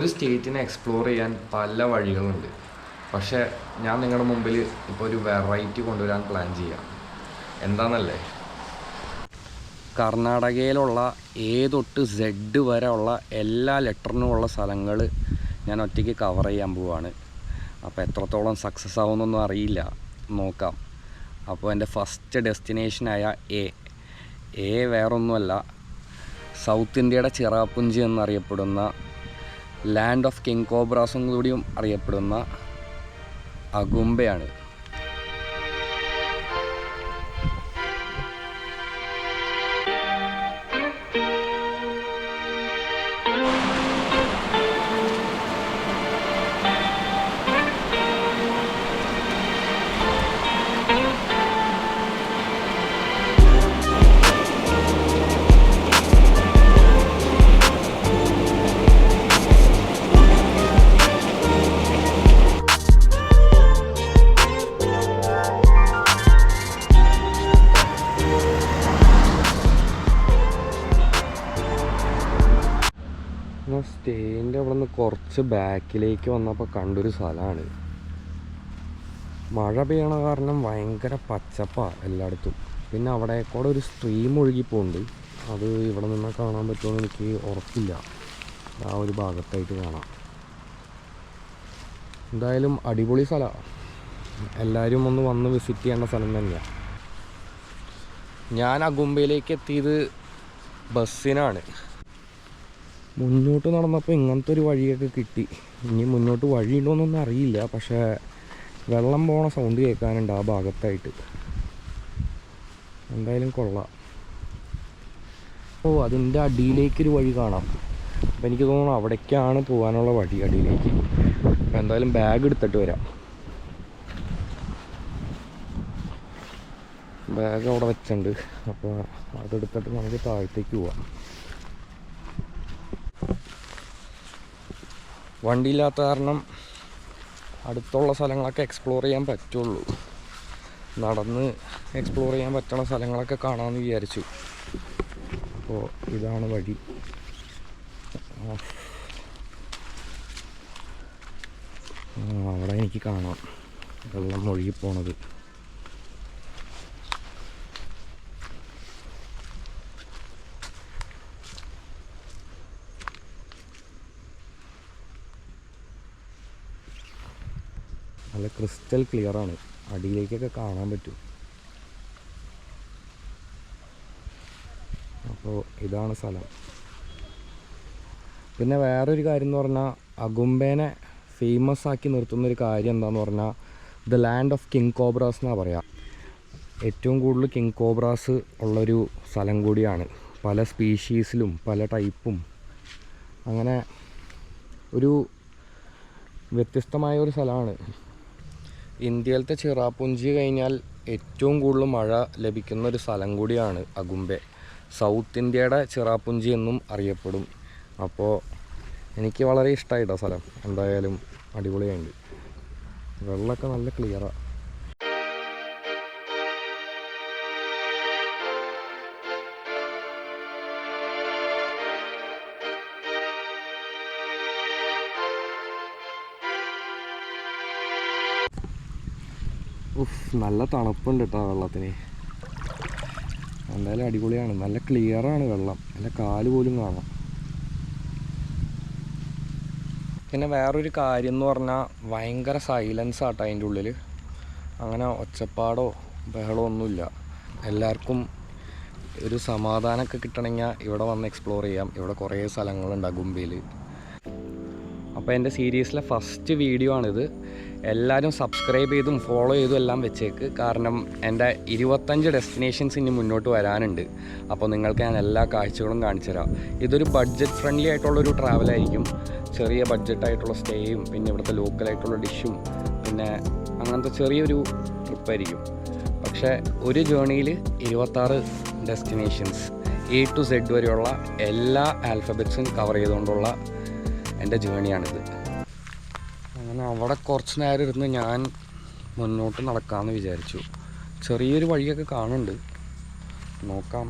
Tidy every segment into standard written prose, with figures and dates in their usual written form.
ഒരു സ്റ്റേറ്റിനെ എക്സ്പ്ലോർ ചെയ്യാൻ പല വഴികളുണ്ട്. പക്ഷേ ഞാൻ നിങ്ങളുടെ മുമ്പിൽ ഇപ്പോൾ ഒരു വെറൈറ്റി കൊണ്ടുവരാൻ പ്ലാൻ ചെയ്യാം. എന്താണെന്നല്ലേ, കർണാടകയിലുള്ള എ തൊട്ട് സെഡ് വരെ ഉള്ള എല്ലാ ലെറ്ററിനുമുള്ള സ്ഥലങ്ങൾ ഞാൻ ഒറ്റയ്ക്ക് കവർ ചെയ്യാൻ പോവാണ്. അപ്പോൾ എത്രത്തോളം സക്സസ് ആവുമെന്നൊന്നും അറിയില്ല, നോക്കാം. അപ്പോൾ എൻ്റെ ഫസ്റ്റ് ഡെസ്റ്റിനേഷനായ എ വേറൊന്നുമല്ല, സൗത്ത് ഇന്ത്യയുടെ ചിറാപുഞ്ചി എന്നറിയപ്പെടുന്ന, ലാൻഡ് ഓഫ് കിങ് കോബ്രാസും കൂടിയും അറിയപ്പെടുന്ന അഗുംബയാണ്. സ്റ്റേൻ്റെ അവിടെ നിന്ന് കുറച്ച് ബാക്കിലേക്ക് വന്നപ്പോൾ കണ്ടൊരു സ്ഥലമാണ്. മഴ പെയ്യണ കാരണം ഭയങ്കര പച്ചപ്പാണ് എല്ലായിടത്തും. പിന്നെ അവിടെ കൂടെ ഒരു സ്ട്രീം ഒഴുകിപ്പോണ്ട്. അത് ഇവിടെ നിന്ന് കാണാൻ പറ്റുമെന്ന് എനിക്ക് ഉറപ്പില്ല. ആ ഒരു ഭാഗത്തായിട്ട് കാണാം. എന്തായാലും അടിപൊളി സ്ഥലമാണ്, എല്ലാവരും ഒന്ന് വന്ന് വിസിറ്റ് ചെയ്യേണ്ട സ്ഥലം തന്നെയാണ്. ഞാൻ അഗുംബയിലേക്ക് എത്തിയത് ബസ്സിനാണ്. മുന്നോട്ട് നടന്നപ്പോൾ ഇങ്ങനത്തെ ഒരു വഴിയൊക്കെ കിട്ടി. ഇനി മുന്നോട്ട് വഴിയുണ്ടോയെന്നൊന്നും അറിയില്ല, പക്ഷേ വെള്ളം പോണ സൗണ്ട് കേൾക്കാനുണ്ട് ആ ഭാഗത്തായിട്ട്. എന്തായാലും കൊള്ളാം. അതിൻ്റെ അടിയിലേക്കൊരു വഴി കാണാം. അപ്പോൾ എനിക്ക് തോന്നുന്നു അവിടേക്കാണ് പോകാനുള്ള വഴി, അടിയിലേക്ക്. അപ്പോൾ എന്തായാലും ബാഗ് എടുത്തിട്ട് വരാം. ബാഗ് അവിടെ വെച്ചിട്ടുണ്ട്, അപ്പോൾ അതെടുത്തിട്ട് നമുക്ക് താഴത്തേക്ക് പോവാം. വണ്ടിയില്ലാത്ത കാരണം അടുത്തുള്ള സ്ഥലങ്ങളൊക്കെ എക്സ്പ്ലോർ ചെയ്യാൻ പറ്റുള്ളൂ. നടന്ന് എക്സ്പ്ലോർ ചെയ്യാൻ പറ്റുന്ന സ്ഥലങ്ങളൊക്കെ കാണാമെന്ന് വിചാരിച്ചു. അപ്പോൾ ഇതാണ് വഴി. അവിടെ എനിക്ക് കാണാം വെള്ളം ഒഴുകിപ്പോണത്. നല്ല ക്രിസ്റ്റൽ ക്ലിയറാണ്, അടിയിലേക്കൊക്കെ കാണാൻ പറ്റും. അപ്പോൾ ഇതാണ് സ്ഥലം. പിന്നെ വേറൊരു കാര്യം എന്ന് പറഞ്ഞാൽ, അഗുംബേനെ ഫേമസ് ആക്കി നിർത്തുന്നൊരു കാര്യം എന്താണെന്ന് പറഞ്ഞാൽ, the land of king cobras എന്നാണ് പറയുക. ഏറ്റവും കൂടുതൽ കിങ് കോബ്രാസ് ഉള്ളൊരു സ്ഥലം കൂടിയാണ്. പല സ്പീഷീസിലും പല ടൈപ്പും, അങ്ങനെ ഒരു വ്യത്യസ്തമായ ഒരു സ്ഥലമാണ്. ഇന്ത്യയിലത്തെ ചിറാപുഞ്ചി കഴിഞ്ഞാൽ ഏറ്റവും കൂടുതൽ മഴ ലഭിക്കുന്ന ഒരു സ്ഥലം കൂടിയാണ് അഗുംബെ. സൗത്ത് ഇന്ത്യയുടെ ചിറാപുഞ്ചി എന്നും അറിയപ്പെടും. അപ്പോൾ എനിക്ക് വളരെ ഇഷ്ടമായിട്ടോ സ്ഥലം. എന്തായാലും അടിപൊളിയുണ്ട്. വെള്ളമൊക്കെ നല്ല ക്ലിയറാണ്. നല്ല തണുപ്പുണ്ട് കേട്ടോ വെള്ളത്തിന്. എന്തായാലും അടിപൊളിയാണ്, നല്ല ക്ലിയറാണ് വെള്ളം, നല്ല കാല് പോലും കാണാം. പിന്നെ വേറൊരു കാര്യം എന്ന് പറഞ്ഞാൽ ഭയങ്കര സൈലൻസ് ആട്ടോ അതിൻ്റെ ഉള്ളിൽ. അങ്ങനെ ഒച്ചപ്പാടോ ബഹളമോ ഒന്നുമില്ല. എല്ലാവർക്കും ഒരു സമാധാനമൊക്കെ കിട്ടണമെങ്കിൽ ഇവിടെ വന്ന് എക്സ്പ്ലോർ ചെയ്യാം. ഇവിടെ കുറേ സ്ഥലങ്ങളുണ്ട് അഗുംബയിൽ. അപ്പോൾ എൻ്റെ സീരീസിലെ ഫസ്റ്റ് വീഡിയോ ആണിത്. എല്ലാവരും സബ്സ്ക്രൈബ് ചെയ്തും ഫോളോ ചെയ്തും എല്ലാം വെച്ചേക്ക്. കാരണം എൻ്റെ 25 ഡെസ്റ്റിനേഷൻസ് ഇനി മുന്നോട്ട് വരാനുണ്ട്. അപ്പോൾ നിങ്ങൾക്ക് ഞാൻ എല്ലാ കാഴ്ചകളും കാണിച്ചു തരാം. ഇതൊരു ബഡ്ജറ്റ് ഫ്രണ്ട്ലി ആയിട്ടുള്ളൊരു ട്രാവലായിരിക്കും. ചെറിയ ബഡ്ജറ്റായിട്ടുള്ള സ്റ്റേയും പിന്നെ ഇവിടുത്തെ ലോക്കലായിട്ടുള്ള ഡിഷും പിന്നെ അങ്ങനത്തെ ചെറിയൊരു ട്രിപ്പായിരിക്കും. പക്ഷേ ഒരു ജേണിയിൽ 26 ഡെസ്റ്റിനേഷൻസ് A to Z വരെയുള്ള എല്ലാ ആൽഫബറ്റ്സും കവർ ചെയ്തുകൊണ്ടുള്ള എൻ്റെ ജേണിയാണിത്. അങ്ങനെ അവിടെ കുറച്ച് നേരം ഇരുന്ന് ഞാൻ മുന്നോട്ട് നടക്കാമെന്ന് വിചാരിച്ചു. ചെറിയൊരു വഴിയൊക്കെ കാണുന്നുണ്ട്, നോക്കാം.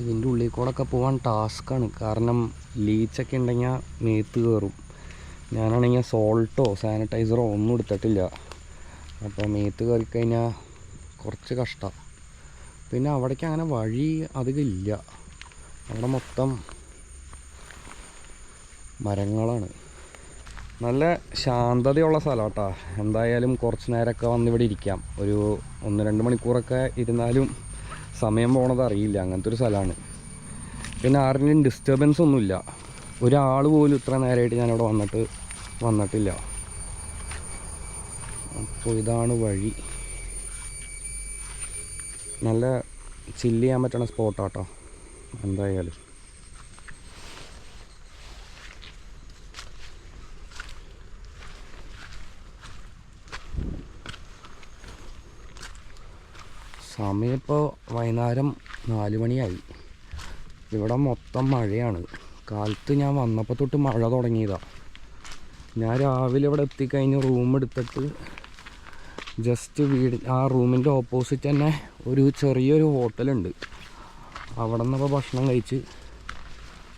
ഇതിൻ്റെ ഉള്ളിൽ കൂടെ ഒക്കെ പോകാൻ ടാസ്ക്കാണ്. കാരണം ലീച്ചൊക്കെ ഉണ്ടെങ്കിൽ മേത്ത് കയറും. ഞാനാണെങ്കിൽ സോൾട്ടോ സാനിറ്റൈസറോ ഒന്നും എടുത്തിട്ടില്ല. അപ്പോൾ മേത്ത് കയറിക്കഴിഞ്ഞാൽ കുറച്ച് കഷ്ടമാണ്. പിന്നെ അവിടേക്ക് അങ്ങനെ വഴി അധികം ഇല്ല. അവിടെ മൊത്തം മരങ്ങളാണ്. നല്ല ശാന്തതയുള്ള സ്ഥലം കേട്ടോ. എന്തായാലും കുറച്ച് നേരമൊക്കെ വന്നിവിടെ ഇരിക്കാം. ഒരു 1-2 മണിക്കൂറൊക്കെ ഇരുന്നാലും സമയം പോണത് അറിയില്ല. അങ്ങനത്തെ ഒരു സ്ഥലമാണ്. പിന്നെ ആരുടെയും ഡിസ്റ്റർബൻസ് ഒന്നുമില്ല. ഒരാൾ പോലും ഇത്ര നേരമായിട്ട് ഞാനിവിടെ വന്നിട്ടില്ല. അപ്പോൾ ഇതാണ് വഴി. നല്ല ചില്ല് ചെയ്യാൻ പറ്റണ സ്പോട്ടാട്ടോ എന്തായാലും. സമയം ഇപ്പോൾ വൈകുന്നേരം 4 മണിയായി. ഇവിടെ മൊത്തം മഴയാണ്. കാലത്ത് ഞാൻ വന്നപ്പോൾ തൊട്ട് മഴ തുടങ്ങിയതാണ്. ഞാൻ രാവിലെ ഇവിടെ എത്തിക്കഴിഞ്ഞ് റൂം എടുത്തിട്ട് ജസ്റ്റ് ആ റൂമിൻ്റെ ഓപ്പോസിറ്റ് തന്നെ ഒരു ചെറിയൊരു ഹോട്ടലുണ്ട്. അവിടെ നിന്നപ്പോൾ ഭക്ഷണം കഴിച്ച്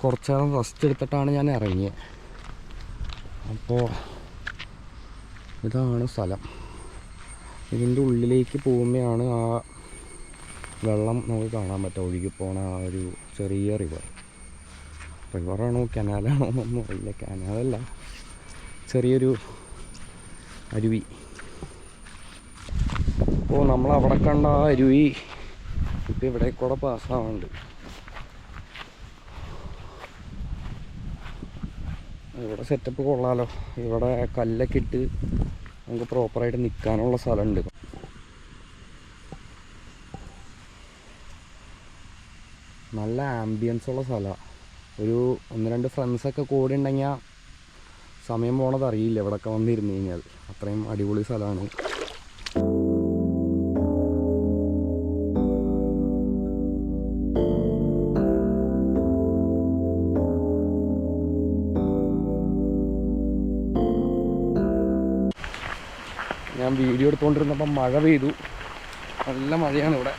കുറച്ച് നേരം റെസ്റ്റ് എടുത്തിട്ടാണ് ഞാൻ ഇറങ്ങിയത്. അപ്പോൾ ഇതാണ് സ്ഥലം. ഇതിൻ്റെ ഉള്ളിലേക്ക് പോകുമ്പോഴാണ് ആ വെള്ളം നമുക്ക് കാണാൻ പറ്റുക. ഒഴുകി പോണ ആ ഒരു ചെറിയ റിവറാണോ കനാലാണോ എന്നൊന്നും അറിയില്ല. കനാലല്ല, ചെറിയൊരു അരുവി. അപ്പോൾ നമ്മളവിടെ കണ്ട ആ അരുവി ഇപ്പം ഇവിടെ കൂടെ പാസ്സാവുന്നുണ്ട്. ഇവിടെ സെറ്റപ്പ് കൊള്ളാലോ. ഇവിടെ കല്ലൊക്കെ ഇട്ട് നമുക്ക് പ്രോപ്പറായിട്ട് നിൽക്കാനുള്ള സ്ഥലമുണ്ട്. നല്ല ആംബിയൻസ് ഉള്ള സ്ഥലമാണ്. ഒരു 1-2 ഫ്രണ്ട്സൊക്കെ കൂടെ ഉണ്ടെങ്കിൽ സമയം പോണത് അറിയില്ല ഇവിടെയൊക്കെ വന്നിരുന്നു കഴിഞ്ഞാൽ. അത്രയും അടിപൊളി സ്ഥലമാണ്. ഞാൻ വീഡിയോ എടുത്തുകൊണ്ടിരുന്നപ്പം മഴ പെയ്തു. നല്ല മഴയാണ് ഇവിടെ.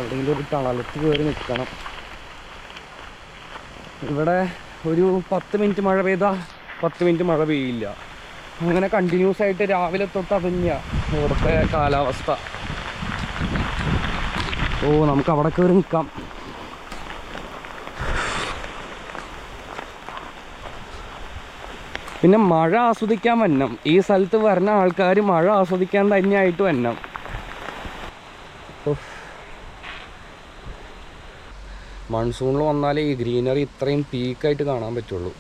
എവിടെയെങ്കിലും ഒരു തണലത്ത് കയറി നിൽക്കണം. ഇവിടെ ഒരു 10 മിനിറ്റ് മഴ പെയ്താൽ 10 മിനിറ്റ് മഴ പെയ്യില്ല. അങ്ങനെ കണ്ടിന്യൂസ് ആയിട്ട് രാവിലെ തൊട്ട് തന്നെയാണ് ഇവിടുത്തെ കാലാവസ്ഥ. നമുക്ക് അവിടെ കയറി നിൽക്കാം. പിന്നെ മഴ ആസ്വദിക്കാൻ വന്നം. ഈ സ്ഥലത്ത് വരുന്ന ആൾക്കാർ മഴ ആസ്വദിക്കാൻ തന്നെയായിട്ട് വന്നം. മൺസൂണിൽ വന്നാലേ ഈ ഗ്രീനറി ഇത്രയും പീക്കായിട്ട് കാണാൻ പറ്റുള്ളൂ.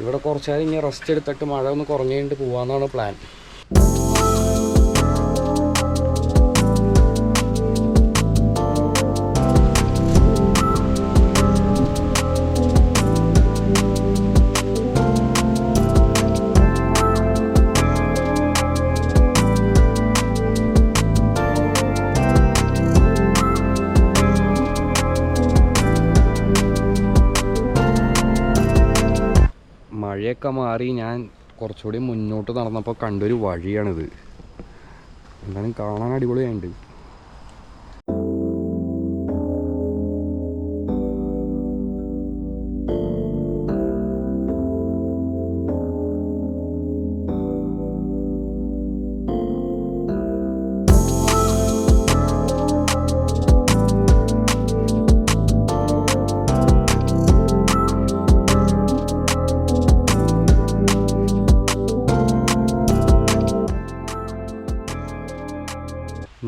ഇവിടെ കുറച്ച് നേരം ഇങ്ങനെ റെസ്റ്റ് എടുത്തിട്ട് മഴ ഒന്ന് കുറഞ്ഞു കഴിഞ്ഞിട്ട് പോകാമെന്നാണ് പ്ലാൻ. മഴയൊക്കെ മാറി ഞാൻ കുറച്ചുകൂടി മുന്നോട്ട് നടന്നപ്പോൾ കണ്ടൊരു വഴിയാണിത്. എന്തായാലും കാണാൻ അടിപൊളിയായിട്ടുണ്ട്.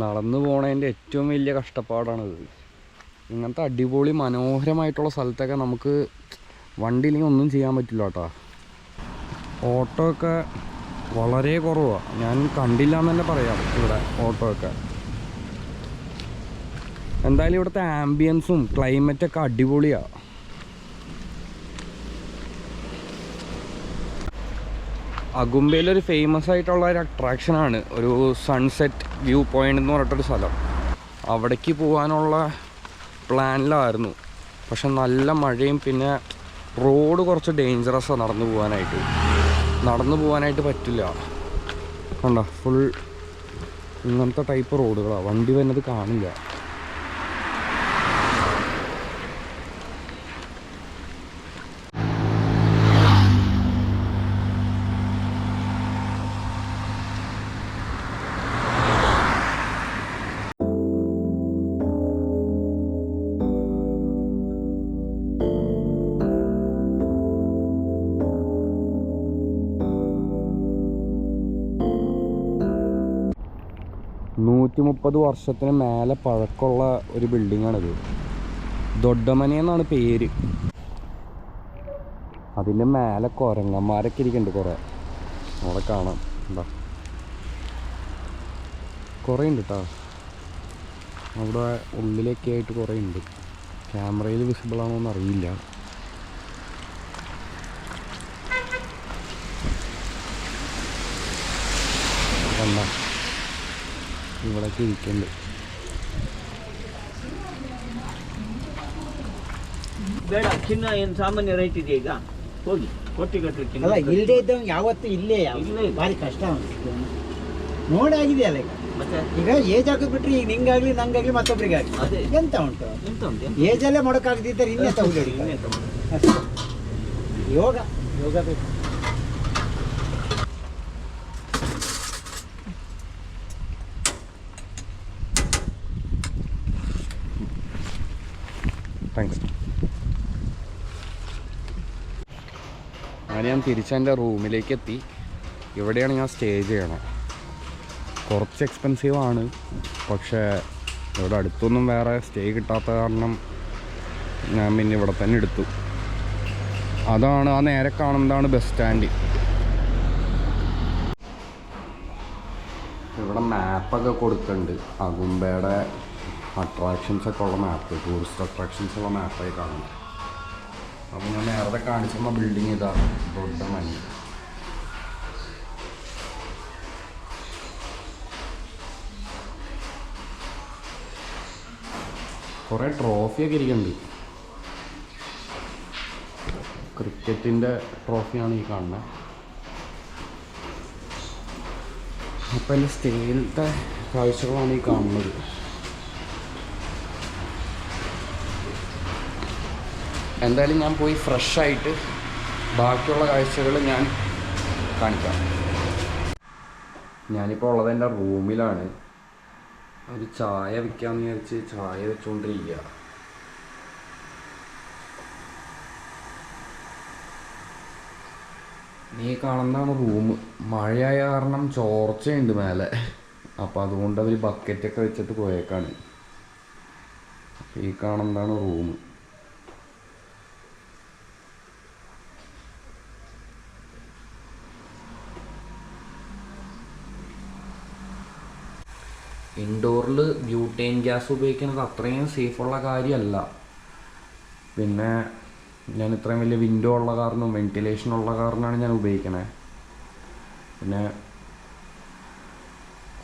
നടന്നു പോണതിൻ്റെ ഏറ്റവും വലിയ കഷ്ടപ്പാടാണിത്. ഇങ്ങനത്തെ അടിപൊളി മനോഹരമായിട്ടുള്ള സ്ഥലത്തൊക്കെ നമുക്ക് വണ്ടിയില്ലെങ്കിൽ ഒന്നും ചെയ്യാൻ പറ്റില്ല കേട്ടോ. ഓട്ടോ ഒക്കെ വളരെ കുറവാണ്. ഞാൻ കണ്ടില്ല എന്ന് തന്നെ പറയാം ഇവിടെ ഓട്ടോ ഒക്കെ. എന്തായാലും ഇവിടുത്തെ ആംബിയൻസും ക്ലൈമറ്റൊക്കെ അടിപൊളിയാണ്. അഗുംബയിലൊരു ഫേമസ് ആയിട്ടുള്ള ഒരു അട്രാക്ഷനാണ് ഒരു സൺസെറ്റ് വ്യൂ പോയിൻ്റ് എന്ന് പറഞ്ഞിട്ടൊരു സ്ഥലം. അവിടേക്ക് പോകാനുള്ള പ്ലാനിലായിരുന്നു. പക്ഷെ നല്ല മഴയും പിന്നെ റോഡ് കുറച്ച് ഡേഞ്ചറസാണ് നടന്നു പോകാനായിട്ട് പറ്റില്ല. കണ്ടോ, ഫുൾ ഇങ്ങനത്തെ ടൈപ്പ് റോഡുകളാണ്. വണ്ടി വരുന്നത് കാണില്ല. 130 വർഷത്തിന് മേലെ പഴക്കമുള്ള ഒരു ബിൽഡിങ്ങാണിത്. ദൊഡ്ഡമന എന്നാണ് പേര്. അതിൻ്റെ മേലെ കുരങ്ങന്മാരൊക്കെ ഇരിക്കുന്നുണ്ട് കുറേ. അവിടെ കാണാം. എന്താ കുറേ ഉണ്ട് കേട്ടോ. അവിടെ ഉള്ളിലൊക്കെ ആയിട്ട് കുറേ ഉണ്ട്. ക്യാമറയിൽ വിസിബിൾ ആണോ എന്ന് അറിയില്ല. കണ്ട ഇവിടേക്ക് ഇരിക്കുന്നുണ്ട്. ಬೇಡ ಚಿನ್ನ ಏನು ಸಾಮಾನ್ಯ ರೈಟ್ ಇದೆ ಈಗ ಹೋಗಿ ಕೊಟ್ಟಿ ಕಟ್ಟಲಿಕ್ಕೆ ಅಲ್ಲ ಇಲ್ಲದೆ ಇದ್ದವ್ ಯಾವತ್ತೂ ಇಲ್ಲೇ ಭಾರಿ ಕಷ್ಟ ಅನಿಸ್ತು ನೋಡಾಗಿದೆಯಲ್ಲ ಈಗ. ಮತ್ತೆ ಈಗ ಏಜ್ ಹಾಕಿಬಿಟ್ರೆ ಈಗ ನಿಂಗಾಗ್ಲಿ ನಂಗಾಗ್ಲಿ ಮತ್ತೊಬ್ರಿಗಾಗ್ಲಿ ಅದೇ ಎಂತ ಉಂಟು ಎಂತ ಉಂಟು ಏಜಲ್ಲೇ ಮೊಡಕಾಗದಿದ್ದರೆ ಇನ್ನೇ ತಗೊಳ್ಳಿ. ಇನ್ನೆಂತ ಮಾಡೋದು? ಅಷ್ಟೇ. ಯೋಗ ಯೋಗ ಬೇಕು. താങ്ക്സ്. അങ്ങനെ ഞാൻ തിരിച്ചെൻ്റെ റൂമിലേക്ക് എത്തി. ഇവിടെയാണ് ഞാൻ സ്റ്റേ ചെയ്യണത്. കുറച്ച് എക്സ്പെൻസീവ് ആണ്, പക്ഷേ ഇവിടെ അടുത്തൊന്നും വേറെ സ്റ്റേ കിട്ടാത്ത കാരണം ഞാൻ പിന്നെ ഇവിടെ തന്നെ എടുത്തു. അതാണ് ആ നേരെ കാണുന്നതാണ് ബസ് സ്റ്റാൻഡ്. ഇവിടെ മാപ്പൊക്കെ കൊടുക്കുന്നുണ്ട്. അഗുംബയുടെ അട്രാക്ഷൻസൊക്കെ ഉള്ള മാപ്പ്, ടൂറിസ്റ്റ് അട്രാക്ഷൻസ് ഉള്ള മാപ്പായി കാണുന്നത്. അപ്പോൾ ഞാൻ നേരത്തെ കാണിച്ചിരുന്ന ബിൽഡിങ് ഇതാ ദൊഡ്ഡമന. കുറേ ട്രോഫിയൊക്കെ ഇരിക്കുന്നുണ്ട്. ക്രിക്കറ്റിൻ്റെ ട്രോഫിയാണ് ഈ കാണുന്നത്. അപ്പോൾ എൻ്റെ സ്റ്റേയിലത്തെ കാഴ്ചകളാണ് ഈ കാണുന്നത്. എന്തായാലും ഞാൻ പോയി ഫ്രഷായിട്ട് ബാക്കിയുള്ള കാഴ്ചകൾ ഞാൻ കാണിക്കാം. ഞാനിപ്പോൾ ഉള്ളത് എൻ്റെ റൂമിലാണ്. ഒരു ചായ വെക്കാമെന്ന് വിചാരിച്ച് ചായ വെച്ചുകൊണ്ടിരിക്കുക. നീ കാണുന്നതാണ് റൂം. മഴയായ കാരണം ചോർച്ചയുണ്ട് മേലെ. അപ്പോൾ അതുകൊണ്ട് അവർ ബക്കറ്റൊക്കെ വെച്ചിട്ട് പോയേക്കാണ്. ഈ കാണുന്നതാണ് റൂം. ഇൻഡോറിൽ ബ്യൂട്ടൈൻ ഗ്യാസ് ഉപയോഗിക്കുന്നത് അത്രയും സേഫുള്ള കാര്യമല്ല. പിന്നെ ഞാൻ ഇത്രയും വലിയ വിൻഡോ ഉള്ള കാരണം, വെന്റിലേഷൻ ഉള്ള കാരണമാണ് ഞാൻ ഉപയോഗിക്കണത്. പിന്നെ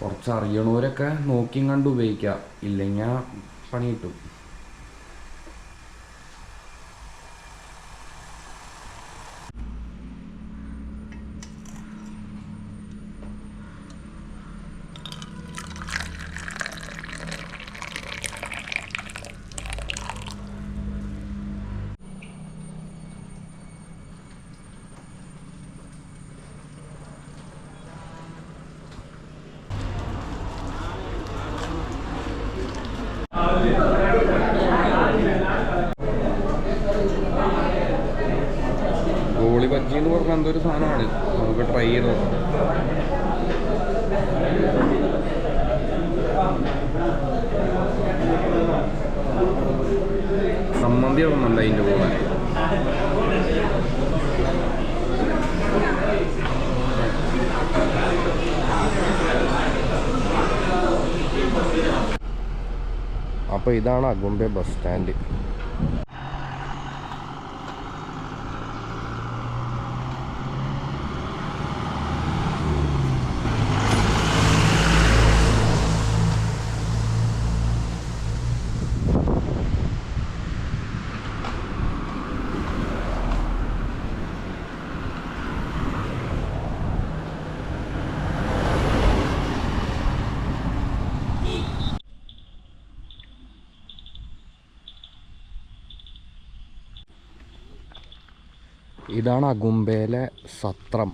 കുറച്ച് അറിയണവരൊക്കെ നോക്കിയും കണ്ട് ഉപയോഗിക്കുക, ഇല്ലെങ്കിൽ പണി കിട്ടും. ഗോളി ബജ്ജി എന്ന് പറഞ്ഞാൽ എന്തൊരു സാധനമാണ്, നമുക്ക് ട്രൈ ചെയ്ത് നോക്കാം. സമ്മന്തി ഇടുന്നുണ്ട് അതിൻ്റെ കൂടെ. അപ്പോൾ ഇതാണ് അഗുംബെ ബസ് സ്റ്റാൻഡ്. ഇതാണ് അഗുംബയിലെ സത്രം.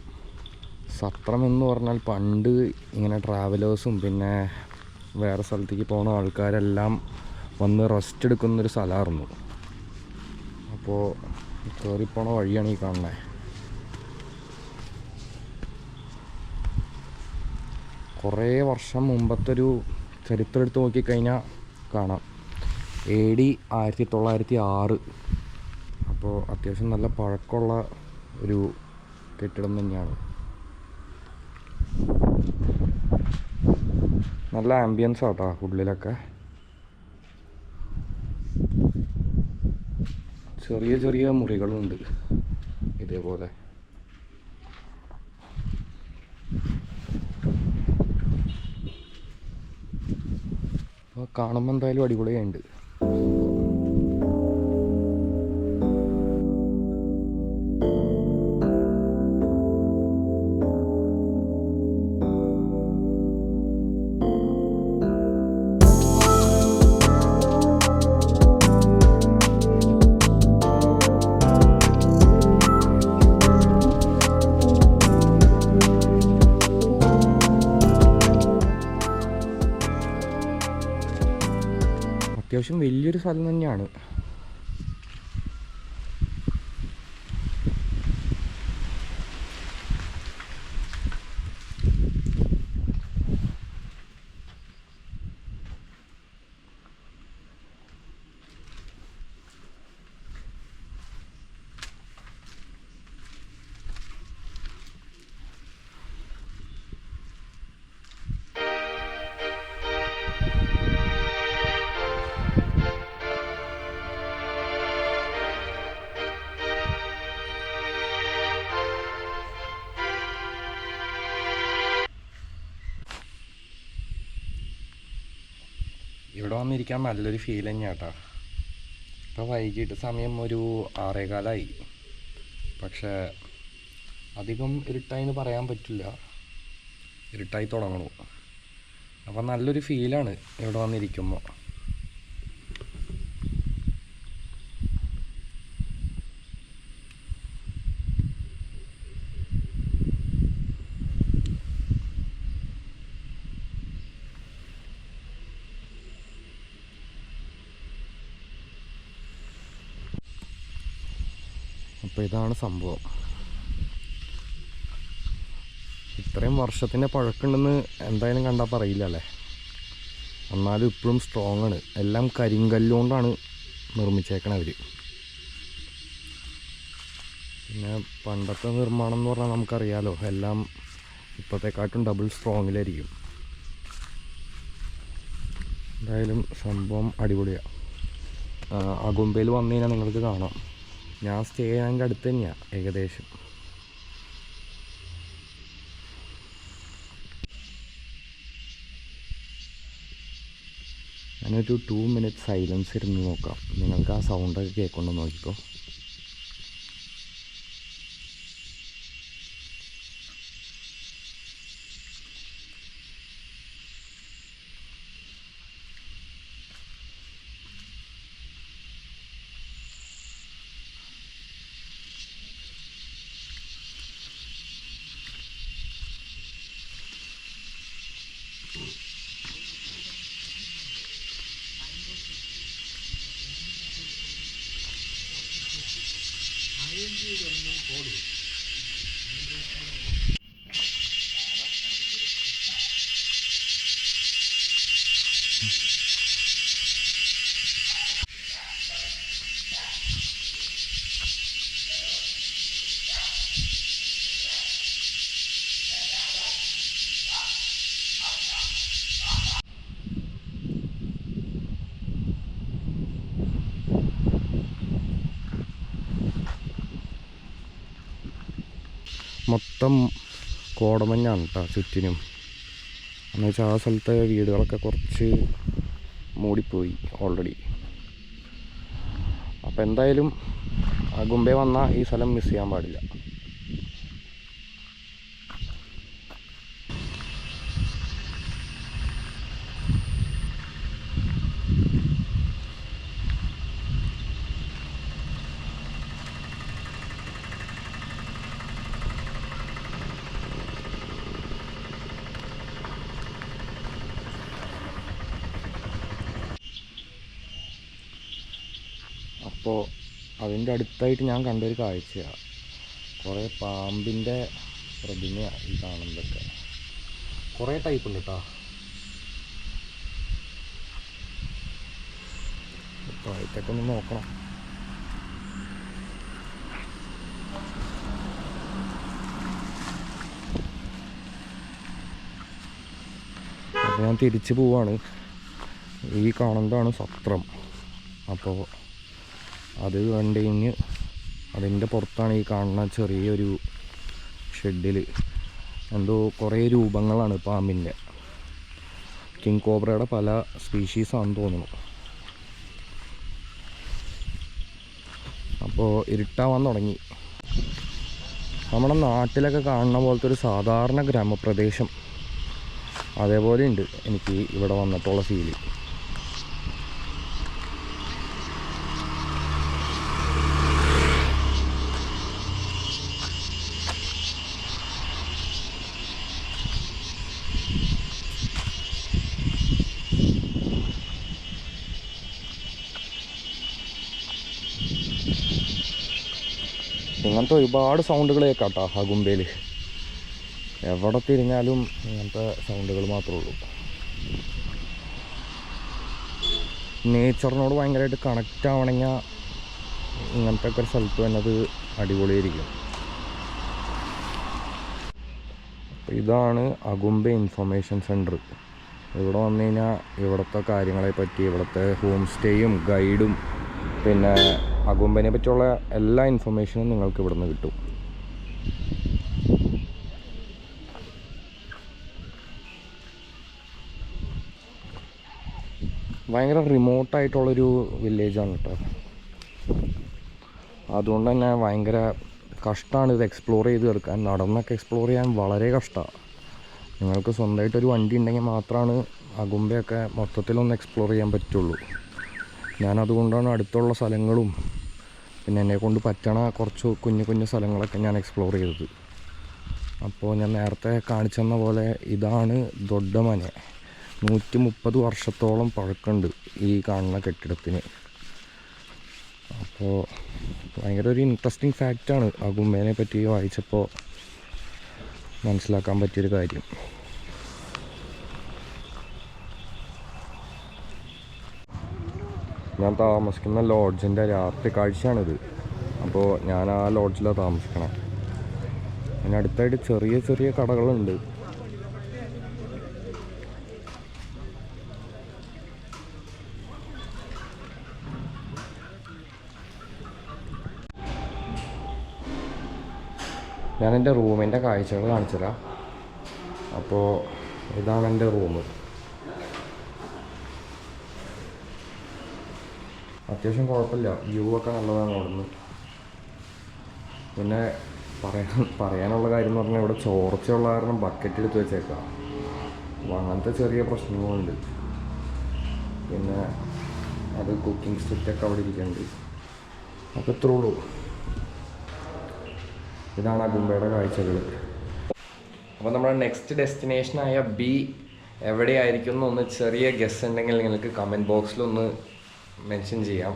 സത്രം എന്ന് പറഞ്ഞാൽ പണ്ട് ഇങ്ങനെ ട്രാവലേഴ്സും പിന്നെ വേറെ സ്ഥലത്തേക്ക് പോകുന്ന ആൾക്കാരെല്ലാം വന്ന് റെസ്റ്റ് എടുക്കുന്നൊരു സ്ഥലമായിരുന്നു. അപ്പോൾ കയറിപ്പോണ വഴിയാണ് ഈ കാണുന്നത്. കുറേ വർഷം മുമ്പത്തെ ഒരു ചരിത്രം എടുത്ത് നോക്കിക്കഴിഞ്ഞാൽ കാണാം AD 1906. അപ്പോൾ അത്യാവശ്യം നല്ല പഴക്കമുള്ള ഒരു കെട്ടിടം തന്നെയാണ്. നല്ല ആംബിയൻസ് ആട്ടോ ഉള്ളിലൊക്കെ. ചെറിയ ചെറിയ മുറികളുണ്ട് ഇതേപോലെ. അപ്പോൾ കാണുമ്പോൾ എന്തായാലും അടിപൊളിയായിട്ടുണ്ട്. അത്യാവശ്യം വലിയൊരു സ്ഥലം തന്നെയാണ്. ഇവിടെ വന്നിരിക്കാൻ നല്ലൊരു ഫീൽ തന്നെയാണ് കേട്ടോ. ഇപ്പോൾ വൈകിട്ട് സമയം ഒരു 6:15. പക്ഷേ അധികം ഇരുട്ടായിന്ന് പറയാൻ പറ്റില്ല, ഇരുട്ടായി തുടങ്ങണു. അപ്പോൾ നല്ലൊരു ഫീലാണ് ഇവിടെ വന്നിരിക്കുമ്പോൾ. അപ്പോൾ ഇതാണ് സംഭവം. ഇത്രയും വർഷത്തിൻ്റെ പഴക്കമുണ്ടെന്ന് എന്തായാലും കണ്ടാൽ പറയില്ല അല്ലേ. എന്നാലും ഇപ്പോഴും സ്ട്രോങ് ആണ്. എല്ലാം കരിങ്കല്ലുകൊണ്ടാണ് നിർമ്മിച്ചേക്കണവർ. പിന്നെ പണ്ടത്തെ നിർമ്മാണം എന്ന് പറഞ്ഞാൽ നമുക്കറിയാലോ, എല്ലാം ഇപ്പോഴത്തെക്കാട്ടും ഡബിൾ സ്ട്രോങ്ങിലായിരിക്കും. എന്തായാലും സംഭവം അടിപൊളിയാണ്. അഗുമ്പയിൽ വന്നു കഴിഞ്ഞാൽ നിങ്ങൾക്ക് കാണാം. ഞാൻ സ്റ്റേ ചെയ്യാൻ്റെ അടുത്ത് തന്നെയാണ് ഏകദേശം. ഞാനൊരു 2 minutes സൈലൻസ് ഇരുന്ന് നോക്കാം. നിങ്ങൾക്ക് ആ സൗണ്ടൊക്കെ കേൾക്കൊണ്ടോ നോക്കിക്കോ. മൊത്തം കോടമഞ്ഞാണ് കേട്ടോ ചുറ്റിനും. എന്നുവെച്ചാൽ ആ സ്ഥലത്തെ വീടുകളൊക്കെ കുറച്ച് മൂടിപ്പോയി ഓൾറെഡി. അപ്പോൾ എന്തായാലും അഗുമ്പെ വന്നാൽ ഈ സ്ഥലം മിസ് ചെയ്യാൻ പാടില്ല. അപ്പോൾ അതിൻ്റെ അടുത്തായിട്ട് ഞാൻ കണ്ടൊരു കാഴ്ചയാണ്, കുറേ പാമ്പിൻ്റെ പ്രതിമയാണ് ഈ കാണുന്നതൊക്കെ. കുറേ ടൈപ്പ് ഉണ്ട് കേട്ടോ. താഴത്തേക്ക് ഒന്ന് നോക്കണം. അപ്പോൾ ഞാൻ തിരിച്ചു പോവാണ്. ഈ കാണുന്നതാണ് സത്രം. അപ്പോൾ അത് കണ്ടു കഴിഞ്ഞ് അതിൻ്റെ പുറത്താണ് ഈ കാണുന്ന ചെറിയൊരു ഷെഡിൽ എന്തോ കുറേ രൂപങ്ങളാണ് പാമ്പിൻ്റെ. കിങ് കോബ്രയുടെ പല സ്പീഷീസാണെന്ന് തോന്നുന്നു. അപ്പോൾ ഇരുട്ടാവാൻ തുടങ്ങി. നമ്മുടെ നാട്ടിലൊക്കെ കാണുന്ന പോലത്തെ ഒരു സാധാരണ ഗ്രാമപ്രദേശം അതേപോലെ ഉണ്ട് എനിക്ക് ഇവിടെ വന്നിട്ടുള്ള ഫീല്. ഇങ്ങനത്തെ ഒരുപാട് സൗണ്ടുകൾ കേൾക്കാം കേട്ടോ അഗുംബയിൽ. എവിടെ തിരിഞ്ഞാലും ഇങ്ങനത്തെ സൗണ്ടുകൾ മാത്രമേ ഉള്ളൂ. നേച്ചറിനോട് ഭയങ്കരമായിട്ട് കണക്റ്റ് ആവണമെങ്കിൽ ഇങ്ങനത്തെ ഒക്കെ ഒരു സ്ഥലത്ത് വന്നത് അടിപൊളിയായിരിക്കും. അപ്പോൾ ഇതാണ് അഗുംബ ഇൻഫർമേഷൻ സെൻറ്റർ. ഇവിടെ വന്നു കഴിഞ്ഞാൽ ഇവിടുത്തെ കാര്യങ്ങളെ പറ്റി, ഇവിടുത്തെ ഹോം സ്റ്റേയും ഗൈഡും പിന്നെ അഗുംബനെ പറ്റിയുള്ള എല്ലാ ഇൻഫർമേഷനും നിങ്ങൾക്ക് ഇവിടുന്ന് കിട്ടും. ഭയങ്കര റിമോട്ടായിട്ടുള്ളൊരു വില്ലേജാണ് കേട്ടോ. അതുകൊണ്ട് തന്നെ ഭയങ്കര കഷ്ടമാണ് ഇത് എക്സ്പ്ലോർ ചെയ്ത് എടുക്കാൻ. നടന്നൊക്കെ എക്സ്പ്ലോർ ചെയ്യാൻ വളരെ കഷ്ടമാണ്. നിങ്ങൾക്ക് സ്വന്തമായിട്ടൊരു വണ്ടി ഉണ്ടെങ്കിൽ മാത്രമാണ് അഗുംബയൊക്കെ മൊത്തത്തിലൊന്ന് എക്സ്പ്ലോർ ചെയ്യാൻ പറ്റുള്ളൂ. ഞാനതുകൊണ്ടാണ് അടുത്തുള്ള സ്ഥലങ്ങളും പിന്നെ എന്നെക്കൊണ്ട് പറ്റണ കുറച്ച് കുഞ്ഞു കുഞ്ഞു സ്ഥലങ്ങളൊക്കെ ഞാൻ എക്സ്പ്ലോർ ചെയ്തത്. അപ്പോൾ ഞാൻ നേരത്തെ കാണിച്ചെന്ന പോലെ ഇതാണ് ദൊഡ്ഡമനെ. 130 വർഷത്തോളം പഴക്കമുണ്ട് ഈ കാണുന്ന കെട്ടിടത്തിന്. അപ്പോൾ ഭയങ്കര ഒരു ഇൻട്രസ്റ്റിംഗ് ഫാക്റ്റാണ് അഗുംബേനെ പറ്റി വായിച്ചപ്പോൾ മനസ്സിലാക്കാൻ പറ്റിയൊരു കാര്യം. ഞാൻ താമസിക്കുന്ന ലോഡ്ജിൻ്റെ രാത്രി കാഴ്ചയാണിത്. അപ്പോൾ ഞാൻ ആ ലോഡ്ജിലാണ് താമസിക്കണേ. അതിനടുത്തായിട്ട് ചെറിയ ചെറിയ കടകളുണ്ട്. ഞാൻ എൻ്റെ റൂമിൻ്റെ കാഴ്ചകൾ കാണിച്ചുതരാം. അപ്പോൾ ഇതാണ് എൻ്റെ റൂം. അത്യാവശ്യം കുഴപ്പമില്ല, വ്യൂ ഒക്കെ നല്ലതാണ് അവിടുന്ന്. പിന്നെ പറയാനുള്ള കാര്യം എന്ന് പറഞ്ഞാൽ ഇവിടെ ചോർച്ചയുള്ള കാരണം ബക്കറ്റ് എടുത്ത് വെച്ചേക്കാം. അപ്പോൾ അങ്ങനത്തെ ചെറിയ പ്രശ്നങ്ങളുണ്ട്. പിന്നെ അത് കുക്കിംഗ് സ്റ്റിറ്റൊക്കെ അവിടെ ഇരിക്കുന്നുണ്ട്. അപ്പോൾ ഇത്രേ ഉള്ളൂ. ഇതാണ് അഗുംബയുടെ കാഴ്ചകൾ. അപ്പോൾ നമ്മുടെ നെക്സ്റ്റ് ഡെസ്റ്റിനേഷനായ ബി എവിടെയായിരിക്കും എന്നൊന്ന് ചെറിയ ഗസ് ഉണ്ടെങ്കിൽ നിങ്ങൾക്ക് കമൻറ്റ് ബോക്സിലൊന്ന് മെൻഷൻ ചെയ്യാം.